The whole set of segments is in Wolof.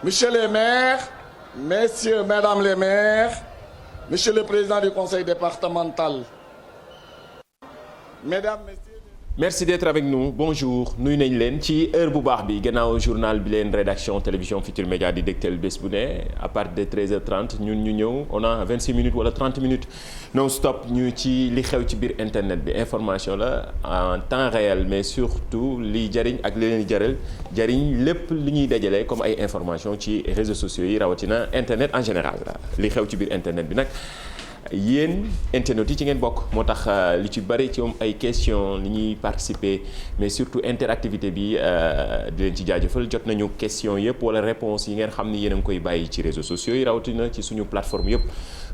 Monsieur les maires, messieurs, mesdames les maires, monsieur le président du conseil départemental, mesdames, messieurs. Merci d'être avec nous bonjour nuyu nañ leen ci heure bu baax bi gannaaw journal bi leen rédaction télévision Futurs Médias di dégtal bés bu ne à partir de 13h30 ñun ñu ñëw on a 26 minutes wala 30 minutes non stop ñu ci li xew ci biir internet bi information la en temps réel mais surtout li jariñ ak li leen jariñ lépp li ñuy dajale comme ay information ci réseaux sociaux yi rawatina internet en général li xew ci biir internet bi nag. yéen internautes yi ci ngeen bokk moo tax li ci bari ci moom ay questions li ñuy participer mais surtout interactivité bi di leen ci jaajëfal jot nañu questions yëpp wala réponses yi ngeen xam ni yéen a ngi koy bàyyi ci réseaux sociaux yi rawatina ci suñu plateforme yëpp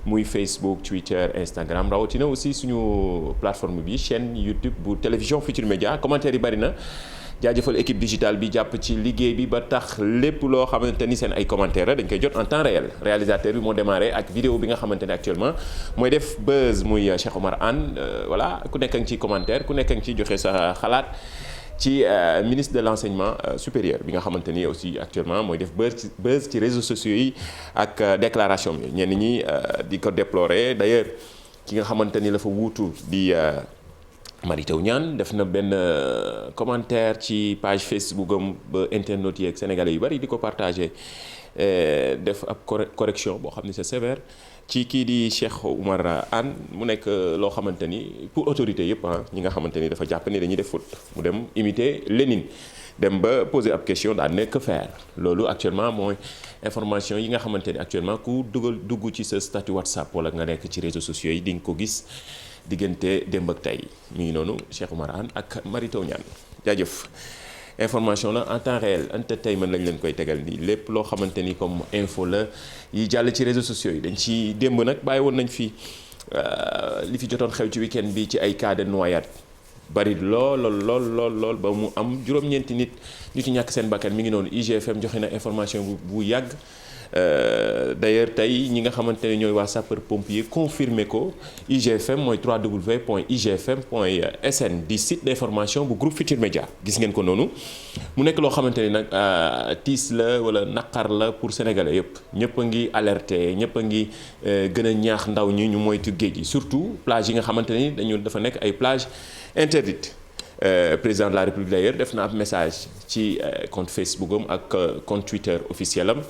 muy Facebook Twitter Instagram rawatina aussi suñu plateforme bi chaîne YouTube bu télévision Futurs Médias commentaires yi bari na. jaajëfal équipe digitale bi jàpp ci liggéey bi ba tax lépp loo xamante ni seen ay commentaires la dañ koy jot en temps réel réalisateur bi moo démarré ak vidéo bi nga xamante ne actuellement mooy def buzz muy Cheikh Oumar Anne voilà ku nekk nga ci commentaire ku nekk nga ci joxe sa xalaat ci ministre de l'enseignement supérieur bi nga xamante ni aussi actuellement mooy def buzz ci réseaux sociaux yi ak déclaration bi ñenn ñi di ko déplorer d'ailleurs ki nga xamante ni la fa wuutu di Mary Teuw Niane def na benn commentaire ci page Facebook am ba internautes yi ak sénégalais yu bari di ko partagé def ab correction boo xam ne c'est sévère ci kii di Cheikh Oumar Anne mu nekk loo xamante ni pour autorité yëpp ñi nga xamante ni dafa jàpp ni dañuy def faute mu dem imiter Lénine dem ba poser ab question daal nekk faire loolu actuellement mooy information yi nga xamante ni actuellement ku dugg ci sa statut WhatsApp wala nga nekk ci réseaux sociaux yi di nga ko gis. diggante démb ak tey mi ngi noonu Cheikh Oumar Anne ak Mary Teuw Niane jaajëf information la en temps réel entertainment lañ leen koy tegal nii lépp loo xamante ni comme info la yi jàll ci réseaux sociaux yi dañ ci démb nag bàyyi woon nañ fi li fi jotoon xew ci week-end bi ci ay cas de noyade bari lool ba mu am juróom-ñeenti nit ñu ci ñàkk seen bakkan mi ngi noonu IGFM joxe na information bu yàgg. D'ailleurs tey ñi nga xamante ne ñooy waa sapeur pompier confirmé ko IGFM mooy www.igfm.sn di site d'information bu groupe Futurs Médias gis ngeen ko noonu mu nekk loo xamante ni nag tiis la wala naqar la pour sénégalais yëpp ñëpp a ngi alerté ñëpp a ngi gën a ñaax ndaw ñi ñu moytu géej gi surtout plage yi nga xamante ni dafa nekk ay plage interdite président de la République d'ailleurs def na ab message ci compte Facebook am ak compte Twitter officiel am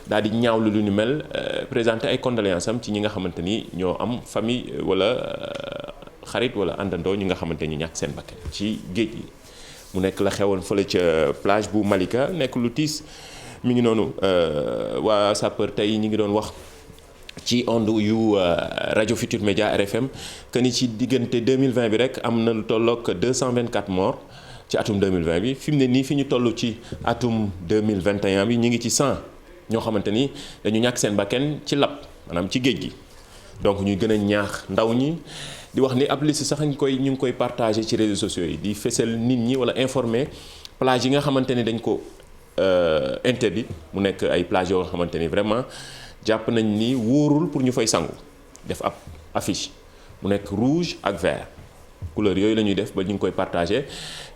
daal di ñaawlu lu ñu mel présenter ay condoléances am ci ñi nga xamante ni ñoo am famille wala xarit wala àndandoo ñi nga xamante ni ñàkk seen bakkan ci géej gi mu nekk la xewoon fële ca plage bu Malika nekk lu tiis mi ngi noonu waa sapeur tey ñi ngi doon wax ci onde yu rajo Futurs Médias RFM que ni ci diggante 2020 bi rek am na lu tolloog 224 morts ci atum 2020 bi fi mu ne nii fi ñu toll ci atum 2021 bi ñu ngi ci 100. ñoo xamante ni dañu ñàkk seen bakkan ci lab maanaam ci géej gi donc ñuy gën a ñaax ndaw ñi di wax ni ab liste sax ñu ngi koy partager ci réseaux sociaux yi di fësal nit ñi wala informer plage yi nga xamante ni dañ ko interdit mu nekk ay plage yoo xamante ni vraiment jàpp nañ ni wóorul pour ñu fay sangu def ab affiche mu nekk rouge ak vert couleur yooyu la ñuy def ba ñu ngi koy partagé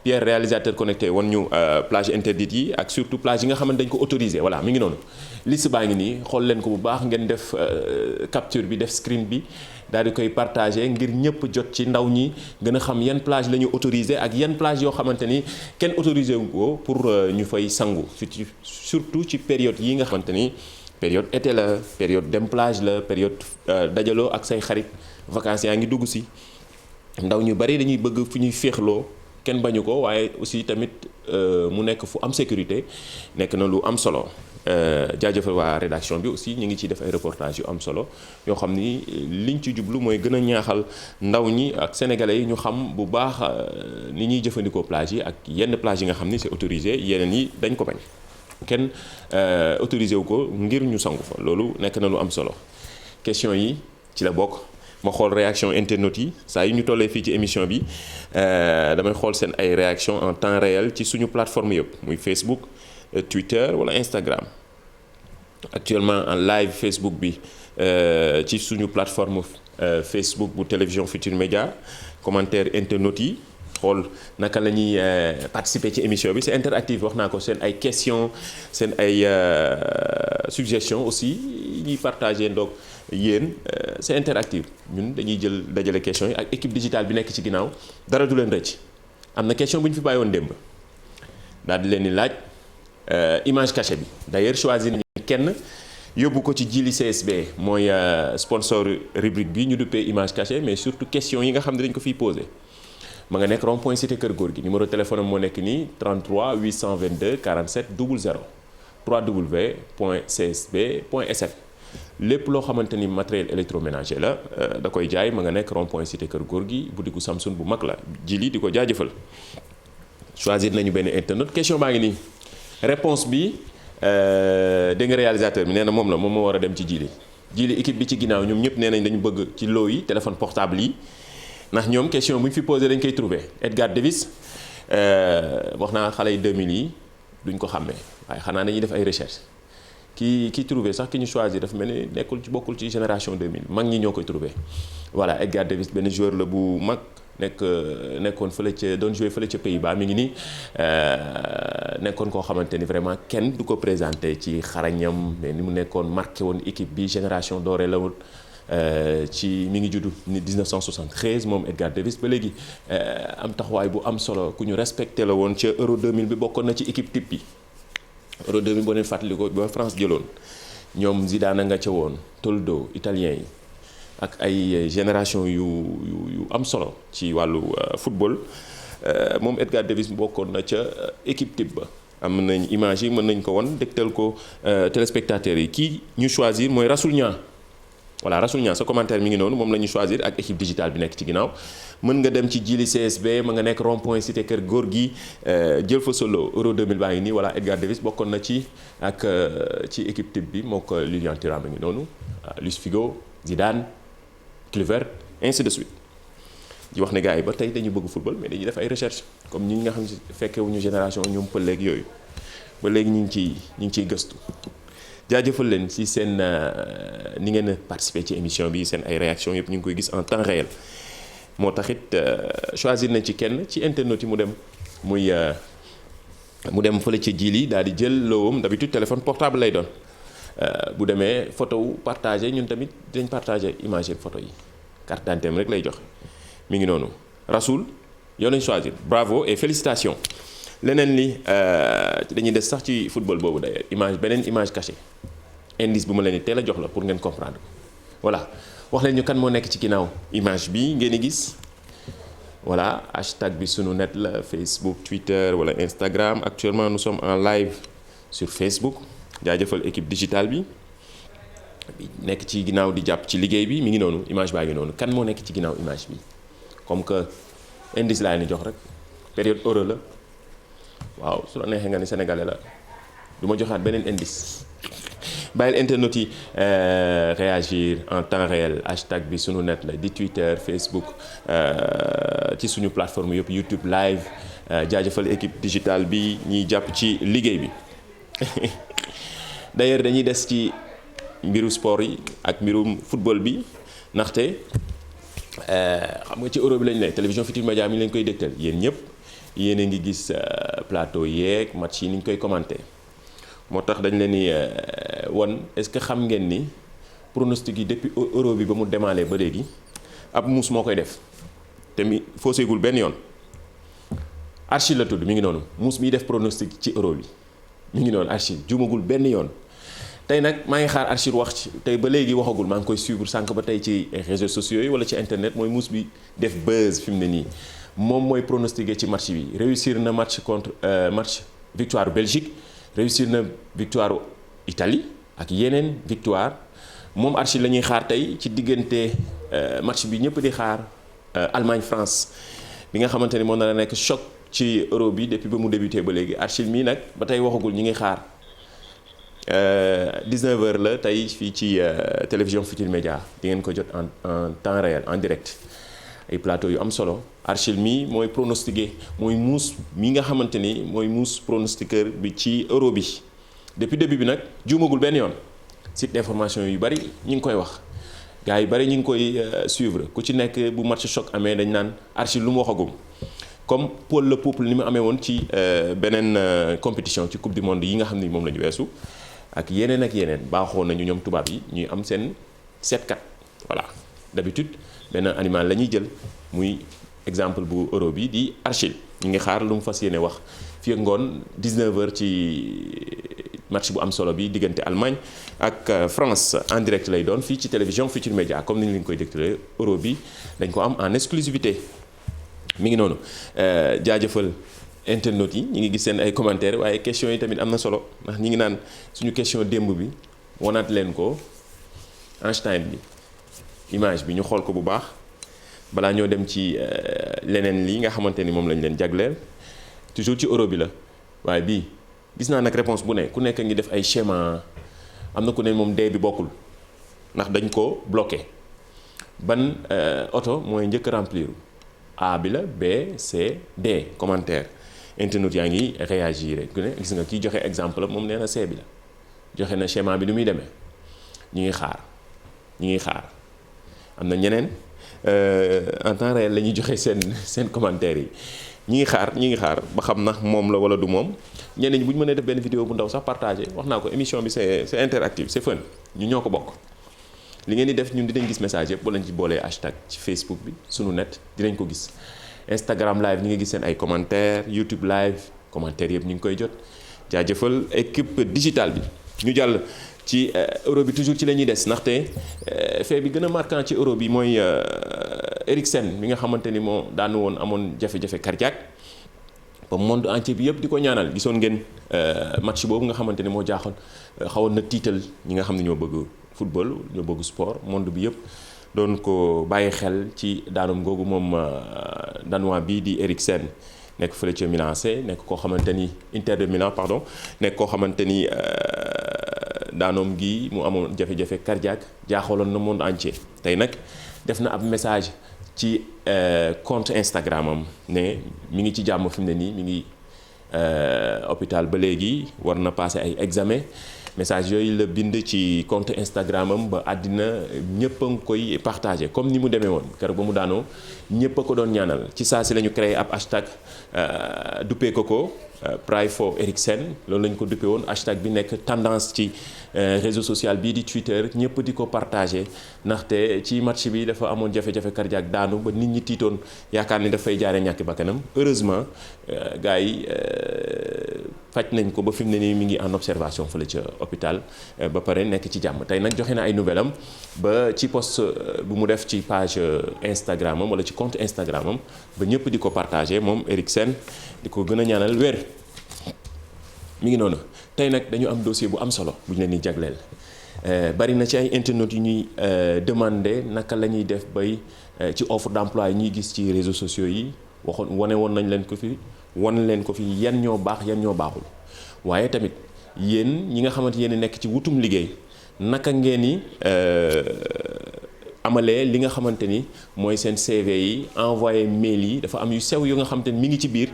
Pierre réalisateur connecté wan ñu plage interdite yi ak surtout plage yi nga xamante dañ ko autorisé voilà mi ngi noonu liste baa ngi nii xool leen ko bu baax ngeen def capture bi def screen bi daal di koy partagé ngir ñëpp jot ci ndaw ñi gën a xam yan plage la ñu autorisé ak yan plage yoo xamante ni kenn autorisé wu ko pour ñu fay sangu surtout ci période yi nga xamante ni période été la période dem plage la période dajaloo ak say xarit vacances yaa ngi dugg si ndaw ñu bari dañuy bëgg fu ñuy féexloo kenn bañu ko waaye aussi tamit mu nekk fu am sécurité nekk na lu am solo jaajëfal waa rédaction bi aussi ñu ngi ciy def ay reportage yu am solo yoo xam ni liñ ci jublu mooy gën a ñaaxal ndaw ñi ak sénégalais yi ñu xam bu baax ni ñuy jëfandikoo plage yi ak yenn plage yi nga xam ni c'est autorisé yeneen yi dañ ko bañ kenn autorisé wu ko ngir ñu sangu fa loolu nekk na lu am solo question yi ci la bokk. ma xool réaction internautes yi saa yi ñu tollee fii ci émission bi damay xool seen ay réaction en temps réel ci suñu plateforme yëpp muy Facebook Twitter wala Instagram actuellement en live Facebook bi ci suñu plateforme Facebook bu télévision Futurs Médias commentaire internautes yi xool naka la ñuy participer ci émission bi c'est interactif wax naa ko seen ay questions seen ay suggestions aussi ñuy partager donc yéen c'est interactif ñun dañuy jël dajale questions yi ak équipe digitale bi nekk ci ginnaaw dara du leen rëcc am na question bu ñu fi bàyyi woon démb daal di leen di laaj image cachée bi d'ailleurs choisir nañu kenn yóbbu ko ci Jili CSB mooy sponsor rubrique bi ñu duppee image cachée mais surtout question yi nga xam ne dañ ko fiy posé ma nga nekk rond point cité Kër Góor gi numéro téléphone am moo nekk nii 33 822 47 00 www.csb.sf lépp loo xamante ni matériel électroménager la da koy jaay ma nga nekk rond point cité Kër Góor gi boutique Samsung bu mag la Jili di ko jaajëfal choisir nañu benn internet question baa ngi nii réponse bi dégg nga réalisateur bi nee na moom moo war a dem ci Jili équipe bi ci ginnaaw ñoom ñëpp nee nañ dañu bëgg ci loo yi téléphone portable yi ndax ñoom question bu ñu fi posé dañ koy trouver Edgar Davis wax naa xale yi 2000 yi duñ ko xàmmee waaye xanaa dañuy def ay recherche ki trouvé sax ki ñu choisir dafa mel ni bokkul ci génération 2000 mag ñi ñoo koy trouvé voilà Edgar Davis benn joueur la bu mag nekkoon fële ca doon joué fële ca Pays-Bas mi ngi nii nekkoon koo xamante ni vraiment kenn du ko présenté ci xarañam mais ni mu nekkoon marqué woon équipe bi génération dorée la woon mi ngi juddu ni 1973 moom Edgar Davis ba léegi am taxawaay bu am solo ku ñu respecté la woon ca Euro 2000 bi bokkoon na ci équipe type bi Euro 2000 boo leen fàttali ko ba France jëloon ñoom Zidane nga ca woon Toldo italien yi ak ay génération yu am solo ci wàllu football moom Edgar Davis bokkoon na ca équipe type ba am nañ image yi mën nañ ko won dégtal ko téléspectateurs yi kii ñu choisir mooy Rasoul Niang voilà Rasoul Niang sa commentaire mi ngi noonu moom la ñu choisir ak équipe digitale bi nekk ci ginnaaw mën nga dem ci Jili CSB ma nga nekk rond point cité Kër Góor gi jël fa solo Euro 2000 baa ngi nii voilà Edgar Davis bokkoon na ci ak ci équipe type bi moo ko Lilian Thuram mi ngi noonu Luis Figo Zidane Kluivert ainsi de suite di wax ne gars yi ba tey dañu bëgg football mais dañuy def ay recherche comme ñi nga xam ne fekkewuñu génération ñoom pëleeg yooyu ba léegi ñu ngi ciy gëstu jaajëfal leen ci seen ni ngeen a participer ci émission bi seen ay réactions yëpp ñu ngi koy gis en temps réel moo taxit choisir nañ ci kenn ci internet yi mu dem fële ca Jili daal di jël loowam d'habitude téléphone portable lay doon bu demee photo wu partagé ñun tamit dinañ partagé image ak photo yi carte d'identité rek lay joxe mi ngi noonu Rasoul yow lañ choisir bravo et félicitations leneen li dañuy des sax ci football boobu d'ailleurs beneen image cachée indice bu ma leen di teel a jox la pour ngeen comprendre voilà wax leen ñu kan moo nekk ci ginnaaw image bi ngeen di gis voilà hashtag bi sunu net la Facebook Twitter wala Instagram actuellement nous sommes en live sur Facebook jaajëfal équipe digitale bi nekk ci ginnaaw di jàpp ci liggéey bi mi ngi noonu image baa ngi noonu kan moo nekk ci ginnaaw image bi comme que indice laa leen jox rek période euro la waaw su la neexee nga ni sénégalais la du ma joxaat beneen indice bàyyil internet yi réagir en temps réel hashtag bi sunu net la di Twitter Facebook ci suñu plateforme yëpp YouTube live jaajëfal équipe digitale bi ñiy jàpp ci liggéey bi d'ailleurs dañuy des ci mbiru sport yi ak mbirum football bi ndaxte xam nga ci Euro bi lañ ne télévision Futurs Médias mi lañ koy dégtal yéen ñëpp yéen a ngi gis plateau yeeg match yi ni ñu koy commenter moo tax dañ leen ni won est-ce que xam ngeen ni pronostic yi depuis Euro bi ba mu démarré ba léegi ab muus moo koy def te mi faussegul benn yoon Archil la tudd mi ngi noonu muus miy def pronostic ci Euro bi mi ngi noonu Archil juumagul benn yoon tey nag maa ngi xaar Archil wax ci tey ba léegi waxagul maa ngi koy suivre sànq ba tey ci réseaux sociaux yi wala ci internet mooy muus bi def buzz fi mu ne nii moom mooy pronostiqué ci match bi réussir na match contre match victoire Belgique réussir na victoire Italie ak yeneen victoire moom Archil la ñuy xaar tey ci diggante match bi ñëpp di xaar Allemagne France bi nga xamante ni moo nar a nekk choc ci Euro bi depuis ba mu débuté ba léegi Archil mii nag ba tey waxagul ñi ngi xaar 19h la tey fii ci télévision Futurs Médias di ngeen ko jot en temps réel en direct ay plateau yu am solo Archil mii mooy pronostiqué mooy muus mi nga xamante ni mooy muus pronostiqueur bi ci Euro bi depuis début bi nag juumagul benn yoon site d'information yu bari ñi ngi koy wax gars yu bari ñi ngi koy suivre ku ci nekk bu match choc amee dañ naan Archil lu mu waxagum comme Paul le Peuple ni mu amee woon ci beneen compétition ci coupe du monde yi nga xam ni moom la ñu weesu ak yeneen baaxoon nañu ñoom tubaab yi ñuy am seen seetkat voilà d'habitude benn animal la ñuy jël muy exemple bu euro bi di Achille ñu ngi xaar lu mu fas yéene wax fii ak ngoon 19h ci match bu am solo bi diggante Allemagne ak France en direct lay doon fii ci télévision Futurs Médias comme ni ñu leen koy dégtalee euro bi dañ ko am en exclusivité mi ngi noonu jaajëfal internautes yi ñi ngi gis seen ay commentaires waaye questions yi tamit am na solo ndax ñi ngi naan suñu question démb bi wanaat leen ko Einstein bi image bi ñu xool ko bu baax balaa ñoo dem ci leneen li nga xamante ni moom lañ leen jagleel toujours ci euro bi la waaye bii gis naa nag réponse bu ne ku nekk ngi def ay schéma am na ku ne moom dee bi bokkul ndax dañ ko bloqué ban oto mooy njëkk remplir A bi la B C D commentaire internet yaa ngi réagir ku ne gis nga kii joxe exemple la moom nee na C bi la joxe na schéma bi ni muy demee ñi ngi xaar am na ñeneen en temps réel la ñuy joxe seen commentaire yi ñi ngi xaar ba xam na moom la wala du moom ñeneen ñi bu ñu mënee def benn vidéo bu ndaw sax partagé wax naa ko émission bi c'est interactif c'est fun ñu ñoo ko bokk li ngeen di def ñun dinañ gis message yëpp boo leen ci boolee hashtag ci Facebook bi sunu net dinañ ko gis Instagram live ñi ngi gis seen ay commentaires YouTube live commentaires yëpp ñu ngi koy jot jaajëfal équipe digitale bi ñu jàll ci euro bi toujours ci la ñuy des ndaxte fait bi gën a marquant ci euro bi mooy Eriksen mi nga xamante ni moo daanu woon amoon jafe-jafe cardiaque ba monde entier bi yëpp di ko ñaanal gisoon ngeen match boobu nga xamante ni moo jaaxoon xawoon na tiital ñi nga xam ne ñoo bëgg football ñoo bëgg sport monde bi yëpp doon ko bàyyi xel ci daanum googu moom danois bii di Eriksen nekk fële ca Milan AC nekk koo xamante ni Inter de Milan pardon nekk koo xamante ni daanoom gi mu amoon jafe-jafe cardiaque jaaxaloon na monde entier tey nag def na ab message ci compte Instagram am ne mi ngi ci jàmm fi mu ne nii mi ngi hôpital ba léegi war na passer ay examen message yooyu la bind ci compte Instagram am ba àddina ñëpp a ngi koy partagé comme ni mu demee woon keroog ba mu daanoo ñëpp a ko doon ñaanal ci saa si la ñu créé ab hashtag duppee ko Pray for Eriksen loolu la ñu ko duppee woon hashtag bi nekk tendance ci réseau social bii di Twitter ñëpp di ko partagé ndaxte ci match bi dafa amoon jafe-jafe cardiaque daanu ba nit ñi tiitoon yaakaar ni dafay jaaree ñàkk bakkanam heureusement gars yi faj nañ ko ba fi mu ne nii mi ngi en observation fële ca hôpital ba pare nekk ci jàmm tey nag joxe na ay nouvelle am ba ci post bu mu def ci page Instagram am wala ci compte Instagram am ba ñëpp di ko partagé moom Eriksen di ko gën a ñaanal wér mi ngi noonu tey nag dañu am dossier bu am solo bu ñu leen di jagleel bari na ci ay internautes yu ñuy demander naka la ñuy def bay ci offre d'emploi yi ñuy gis ci réseaux sociaux yi wane woon nañ leen ko fi wan leen ko fi yan ñoo baax yan ñoo baaxul waaye tamit yéen ñi nga xamante yéen nekk ci wutum liggéey naka ngeen ni amalee li nga xamante ni mooy seen CV yi envoyé mail yi dafa am yu sew yu nga xamante ni mi ngi ci biir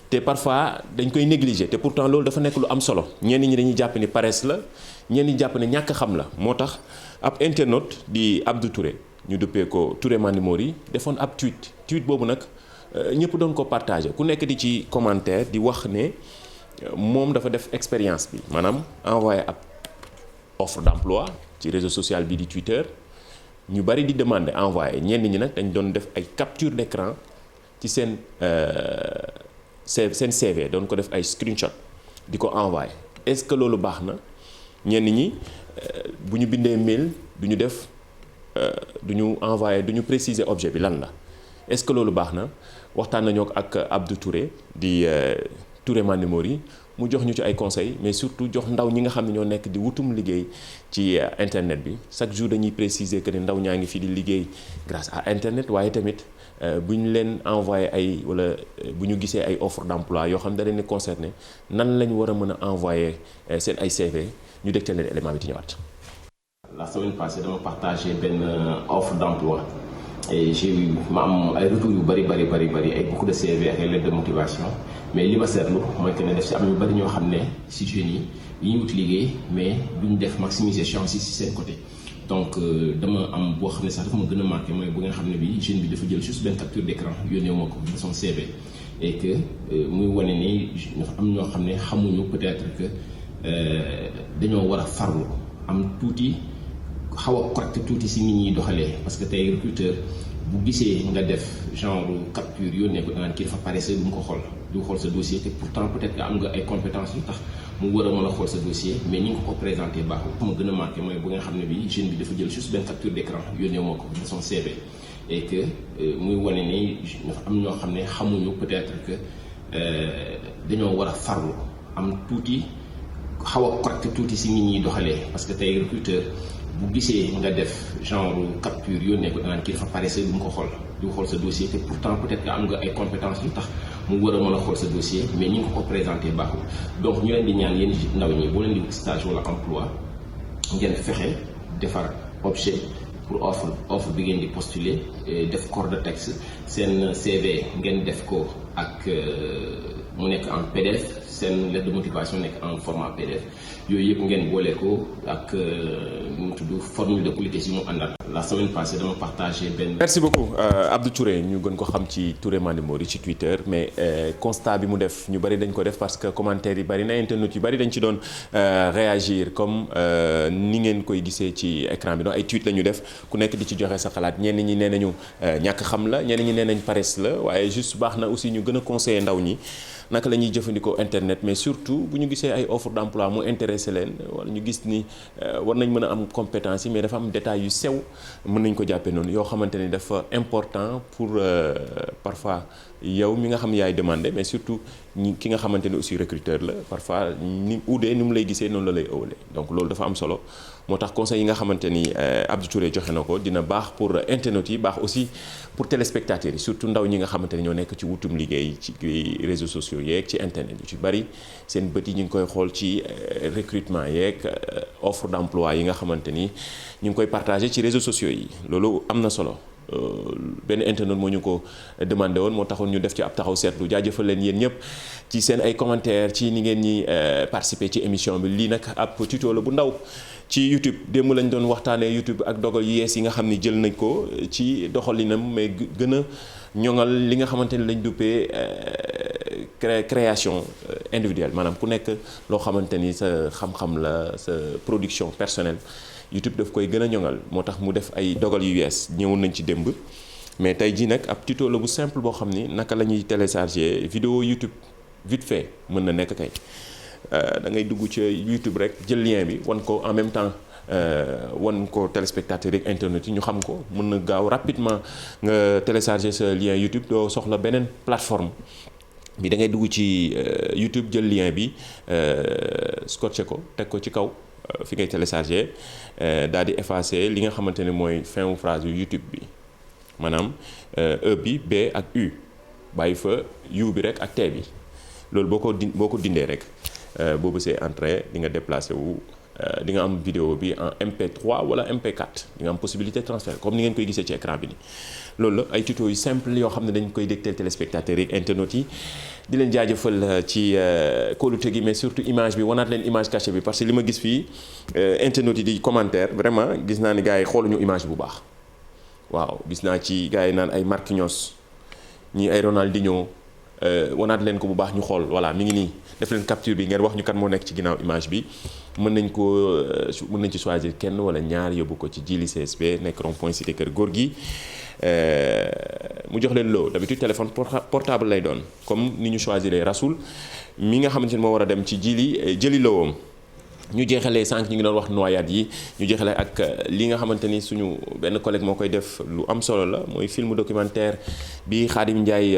te parfois dañ koy négliger te pourtant loolu dafa nekk lu am solo ñenn ñi dañuy jàpp ni paresse la ñenn ñi jàpp ne ñàkk xam la moo tax ab internaute di Abdou Touré ñu duppee ko Touré Mandimori defoon ab tweet boobu nag ñëpp doon ko partagé ku nekk di ci commentaire di wax ne moom dafa def expérience bi maanaam envoyé ab offre d'emploi ci réseau social bi di Twitter ñu bari di demander envoyé ñenn ñi nag dañ doon def ay capture d'écran ci seen CV doon ko def ay screenshot di ko envoyé est-ce que loolu baax na ñenn ñi bu ñu bindee mail du ñu def du ñu envoyé du ñu préciser objet bi lan la est-ce que loolu baax na waxtaan nañoo ak Abdou Touré di Touré Mandimori mu jox ñu ci ay conseils mais surtout jox ndaw ñi nga xam ne ñoo nekk di wutum liggéey ci internet bi chaque jour dañuy préciser que ne ndaw ñaa ngi fi di liggéey grâce à internet waaye tamit bu ñu leen envoyé ay wala bu ñu gisee ay offre d'emploi yoo xam ne da leen concerné nan lañ war a mën a envoyé seen ay CV ñu dégtal leen élément bi di ñëwaat. La semaine passée dama partagé benn offre d'emploi et j'ai eu ma am ay retours yu bari ay beaucoup de CV ak ay lettres de motivation mais li ma seetlu mooy que ne def si am ñu bari ñoo xam ne si jeunes yi ñuy wut liggéey mais duñ def maximiser chance yi si seen côté donc dama am boo xam ne sax dafa ma gën a marqué mooy bu nga xam ne bi jeune bi dafa jël juste benn capture d'écran yónnee ma ko de son CV et que muy wane ni dafa am ñoo xam ne xamuñu peut-être que dañoo war a farlu am tuuti xaw a correct tuuti si nit ñi doxalee parce que tey recruteur bu gisee nga def genre capture yónnee ko danaan kii dafa paresseux du mu ko xool du xool sa dossier te pourtant peut-être que am nga ay compétences yu tax mu war a mën a xool sa dossier mais ni nga ko présenté baaxul. ma gën a marqué mooy bu nga xam ne bi jeune bi dafa jël juste benn capture d'écran yónnee moo ko de son CV et que muy wane ni dafa am ñoo xam ne xamuñu peut-être que dañoo war a farlu am tuuti xaw a correct tuuti si nit ñi doxalee parce que tey recruteur bu gisee nga def genre capture yónnee ko danaan kii dafa paresseux du mu ko xool du xool sa dossier te pourtant peut-être que am nga ay compétences yu tax mu war a mën a xool sa dossier mais ni nga ko présenté baaxul. donc ñu leen di ñaan yéen ndaw ñi boo leen di stage wala emploi ngeen fexe defar objet pour offre bi ngeen di postuler def corps de texte seen CV ngeen def ko ak mu nekk en PDF seen lettre de motivation nekk en format PDF yooyu yëpp ngeen boole ko ak nu mu tudd formule de politesse yi mu àndal. la semaine passée dama partagé benn. merci beaucoup Abdou Touré ñu gën ko xam ci Touré Mandi Mori ci Twitter mais constat bi mu def ñu bari dañ ko def parce que commentaire yi bari na internet yu bari dañ ci doon réagir comme ni ngeen koy gisee ci écran bi donc ay tweet la ñu def ku nekk di ci joxe sa xalaat ñenn ñi nee nañu ñàkk xam la ñenn ñi nee nañ paresse la waaye juste baax na aussi ñu gën a conseiller ndaw ñi naka la ñuy jëfandikoo internet mais surtout bu ñu gisee ay offre d'emploi mu intéressé leen wala ñu gis ni war nañ mën a am compétence yi mais dafa am détails yu sew mën nañ ko jàppee noonu yoo xamante ni dafa important pour parfois yow mi nga xam yaay demandé mais surtout ki nga xamante ni aussi recruteur la parfois ni udee ni mu lay gisee noonu la lay ëwalee donc loolu dafa am solo moo tax conseil yi nga xamante ni Abdou Touré joxe na ko dina baax pour internautes yi baax aussi pour téléspectateurs yi surtout ndaw ñi nga xamante ni ñoo nekk ci wutum liggéey ci réseaux sociaux yeeg ci internet yu ci bari seen bët yi ñu ngi koy xool ci recrutement yeeg offre d'emploi yi nga xamante ni ñu ngi koy partager ci réseaux sociaux yi loolu am na solo. benn internet moo ñu ko demandé woon moo taxoon ñu def ci ab taxaw seetlu jaajëfal leen yéen ñëpp ci seen ay commentaires ci ni ngeen ñi participer ci émission bi lii nag ab tuto la bu ndaw ci YouTube démb lañ doon waxtaanee YouTube ak dogal yu yees yi nga xam ni jël nañ ko ci doxalinam mais gën a ñoŋal li nga xamante ni lañ duppee création individuelle maanaam ku nekk loo xamante ni sa xam-xam la sa production personnelle. YouTube daf koy gën a ñoŋal moo tax mu def ay dogal yu yees ñëwoon nañ ci démb mais tey jii nag ab tuto la bu simple boo xam ni naka la ñuy télécharger vidéo YouTube vite fait mën na nekk kay da ngay dugg ci YouTube rek jël lien bi wan ko en même temps wan ko téléspectateurs ak internet yi ñu xam ko mën na gaaw rapidement nga télécharger sa lien YouTube doo soxla beneen plateforme bi da ngay dugg ci YouTube jël lien bi scotché ko teg ko ci kaw. fi ngay télécharger daal di effacer li nga xamante ne mooy fin wu phrase yu YouTube bi maanaam E bi B ak U bàyyi fa U bi rek ak T bi loolu boo ko dindee rek boo bësee entrée di nga déplacer wu di nga am vidéo bi en MP3 wala MP4 di nga am possibilité de transfert comme ni ngeen koy gisee ci écran bi nii loolu la ay tuto yu simple yoo xam ne dañ koy dégtal téléspectateurs yi internautes yi di leen jaajëfal ci kóolute gi mais surtout image bi wanaat leen image cachée bi parce que li ma gis fii internautes yi di commentaire vraiment gis naa ni gars yi xooluñu image bu baax waaw gis naa ci gars yi naan ay Marquinhos ñii ay Ronaldinho wanaat leen ko bu baax ñu xool voilà mi ngi nii def leen capture bi ngeen wax ñu kan moo nekk ci ginnaaw image bi mën nañ ci choisir kenn wala ñaar yóbbu ko ci Djily CSP nekk rond-point cité Kër Gorgui mu jox leen loo d'habitude téléphone portable lay doon comme ni ñu choisir Rasoul mi nga xamante ni moo war a dem ci Djily jëli loowam ñu jeexalee sànq ñu ngi doon wax noyade yi ñu jeexalee ak li nga xamante ni suñu benn collègue moo koy def lu am solo la mooy film documentaire bi Khadim Ndiaye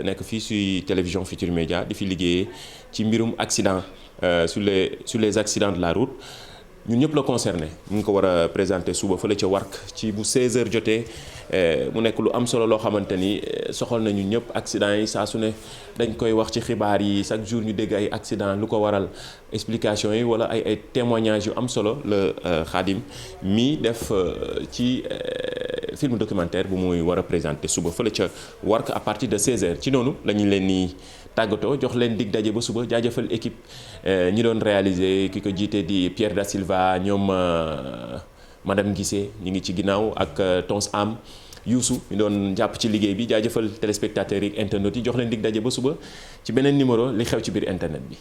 nekk fii sur télévision Futurs Médias di fi liggéeyee ci mbirum accident sur les accidents de la route ñun ñëpp la concerné mu ngi ko war a présenter suba fële ca Wark ci bu 16h jotee mu nekk lu am solo loo xamante ni soxal nañu ñëpp accident yi saa su ne dañ koy wax ci xibaar yi chaque jour ñu dégg ay accident lu ko waral explication yi wala ay témoignages yu am solo la Khadim mi def ci film documentaire bu muy war a présenter suba fële ca Wark à partir de 16h ci noonu la ñu leen ni tàggatoo jox leen dig daje ba suba jaajëfal équipe ñi doon réaliser ki ko jiite di Pierre Da Silva ñoom madame Guissé ñu ngi ci ginnaaw ak Tons Am Youssou mi doon jàpp ci liggéey bi jaajëfal téléspectateurs yi internautes yi jox leen dig daje ba suba ci beneen numéro li xew ci biir internet bi.